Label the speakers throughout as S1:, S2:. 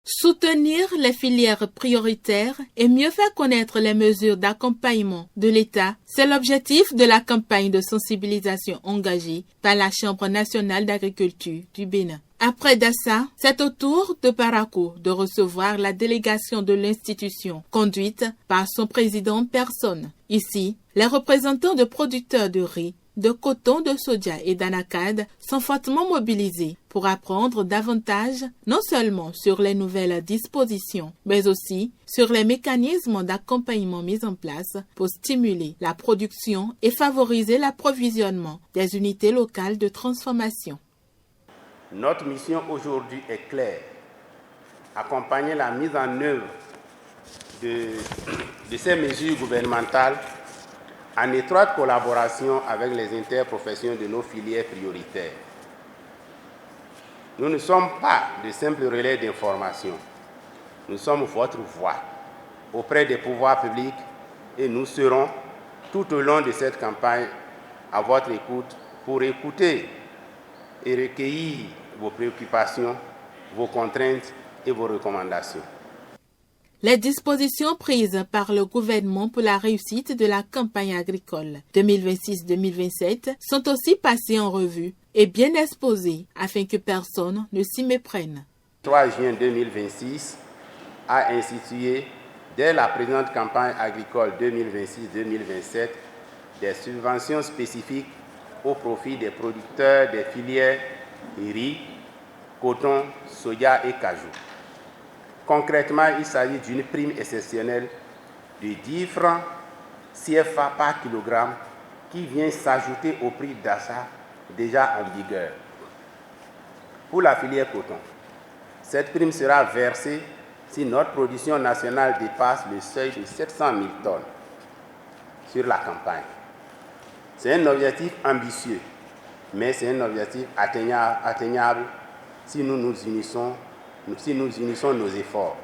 S1: Soutenir les filières prioritaires et mieux faire connaître les mesures d'accompagnement de l'État, c'est l'objectif de la campagne de sensibilisation engagée par la Chambre nationale d'agriculture du Bénin. Après Dassa, c'est au tour de Parakou de recevoir la délégation de l'institution, conduite par son président en personne. Ici, les représentants de producteurs de riz, de coton, de soja et d'anacade sont fortement mobilisés pour apprendre davantage non seulement sur les nouvelles dispositions, mais aussi sur les mécanismes d'accompagnement mis en place pour stimuler la production et favoriser l'approvisionnement des unités locales de transformation.
S2: Notre mission aujourd'hui est claire: accompagner la mise en œuvre de ces mesures gouvernementales en étroite collaboration avec les interprofessions de nos filières prioritaires. Nous ne sommes pas de simples relais d'information. Nous sommes votre voix auprès des pouvoirs publics et nous serons tout au long de cette campagne à votre écoute pour écouter et recueillir vos préoccupations, vos contraintes et vos recommandations.
S1: Les dispositions prises par le gouvernement pour la réussite de la campagne agricole 2026-2027 sont aussi passées en revue et bien exposées afin que personne ne s'y méprenne.
S2: Le 3 juin 2026 a institué, dès la présente campagne agricole 2026-2027, des subventions spécifiques au profit des producteurs des filières riz, coton, soja et cajou. Concrètement, il s'agit d'une prime exceptionnelle de 10 francs CFA par kilogramme qui vient s'ajouter au prix d'achat déjà en vigueur. Pour la filière coton, cette prime sera versée si notre production nationale dépasse le seuil de 700 000 tonnes sur la campagne. C'est un objectif ambitieux, mais c'est un objectif atteignable si nous unissons nos efforts.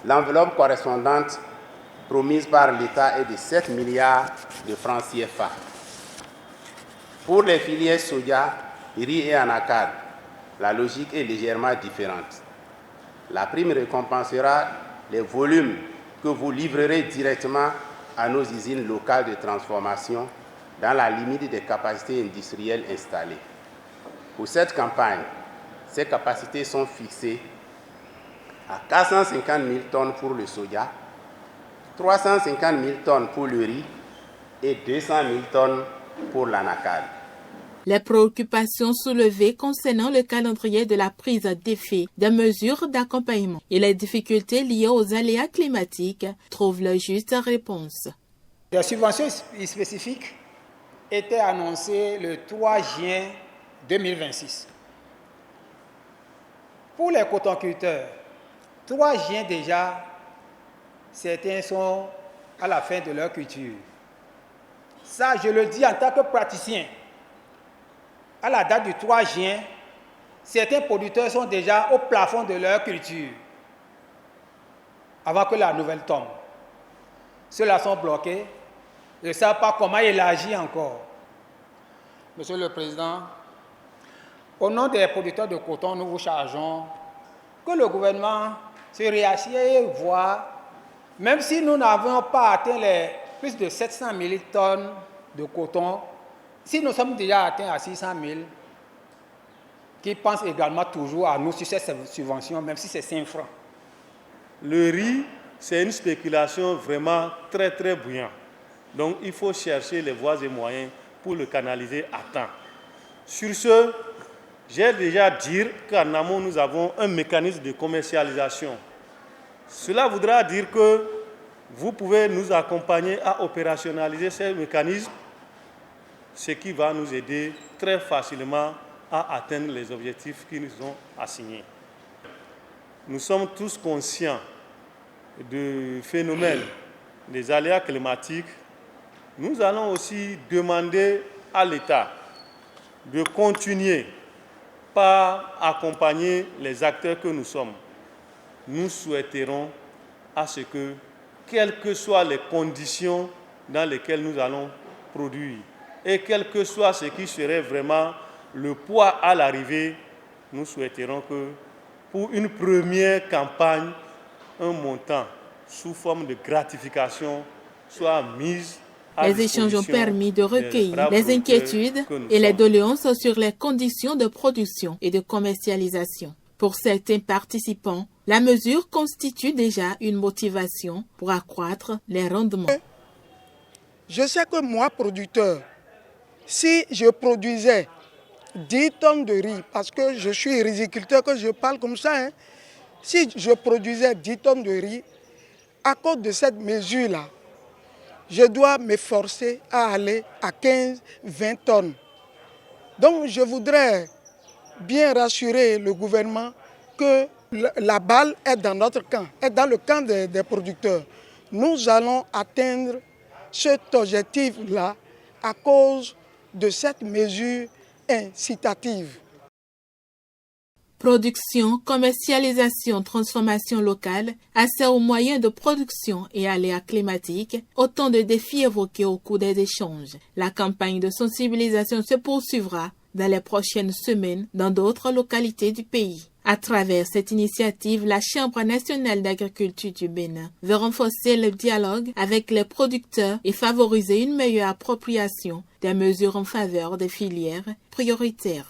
S2: L'enveloppe correspondante promise par l'État est de 7 milliards de francs CFA. Pour les filières soja, riz et anacade, la logique est légèrement différente. La prime récompensera les volumes que vous livrerez directement à nos usines locales de transformation dans la limite des capacités industrielles installées. Pour cette campagne, ces capacités sont fixées à 450 000 tonnes pour le soja, 350 000 tonnes pour le riz et 200 000 tonnes pour l'anacade.
S1: Les préoccupations soulevées concernant le calendrier de la prise d'effet des mesures d'accompagnement et les difficultés liées aux aléas climatiques trouvent leur juste réponse.
S3: Des subventions spécifiques étaient annoncées le 3 juin 2026. Pour les cotonculteurs, 3 juin déjà, certains sont à la fin de leur culture. Ça, je le dis en tant que praticien. À la date du 3 juin, certains producteurs sont déjà au plafond de leur culture avant que la nouvelle tombe. Ceux-là sont bloqués et ne savent pas comment élargir encore. Monsieur le Président, au nom des producteurs de coton, nous vous chargeons que le gouvernement se réassied et voit, même si nous n'avons pas atteint les plus de 700 000 tonnes de coton, si nous sommes déjà atteints à 600 000, qui pensent également toujours à nous sur cette subvention, même si c'est 5 francs.
S4: Le riz, c'est une spéculation vraiment très très bouillante. Donc il faut chercher les voies et moyens pour le canaliser à temps. Sur ce, j'ai déjà dit qu'en amont, nous avons un mécanisme de commercialisation. Cela voudra dire que vous pouvez nous accompagner à opérationnaliser ces mécanismes, ce qui va nous aider très facilement à atteindre les objectifs qui nous sont assignés. Nous sommes tous conscients du phénomène des aléas climatiques. Nous allons aussi demander à l'État de continuer par accompagner les acteurs que nous sommes. Nous souhaiterons à ce que, quelles que soient les conditions dans lesquelles nous allons produire, et quel que soit ce qui serait vraiment le poids à l'arrivée, nous souhaiterons que pour une première campagne, un montant sous forme de gratification soit mis à
S1: Les échanges ont permis de recueillir les inquiétudes
S4: que
S1: et les
S4: sommes.
S1: doléances sur les conditions de production et de commercialisation. Pour certains participants, la mesure constitue déjà une motivation pour accroître les rendements.
S5: Je sais que moi, producteur, si je produisais 10 tonnes de riz, parce que je suis riziculteur, que je parle comme ça, hein, si je produisais 10 tonnes de riz, à cause de cette mesure-là, je dois m'efforcer à aller à 15-20 tonnes. Donc je voudrais bien rassurer le gouvernement que la balle est dans notre camp, est dans le camp des producteurs. Nous allons atteindre cet objectif-là à cause de cette mesure incitative.
S1: Production, commercialisation, transformation locale, accès aux moyens de production et aléas climatiques, autant de défis évoqués au cours des échanges. La campagne de sensibilisation se poursuivra dans les prochaines semaines dans d'autres localités du pays. À travers cette initiative, la Chambre nationale d'agriculture du Bénin veut renforcer le dialogue avec les producteurs et favoriser une meilleure appropriation des mesures en faveur des filières prioritaires.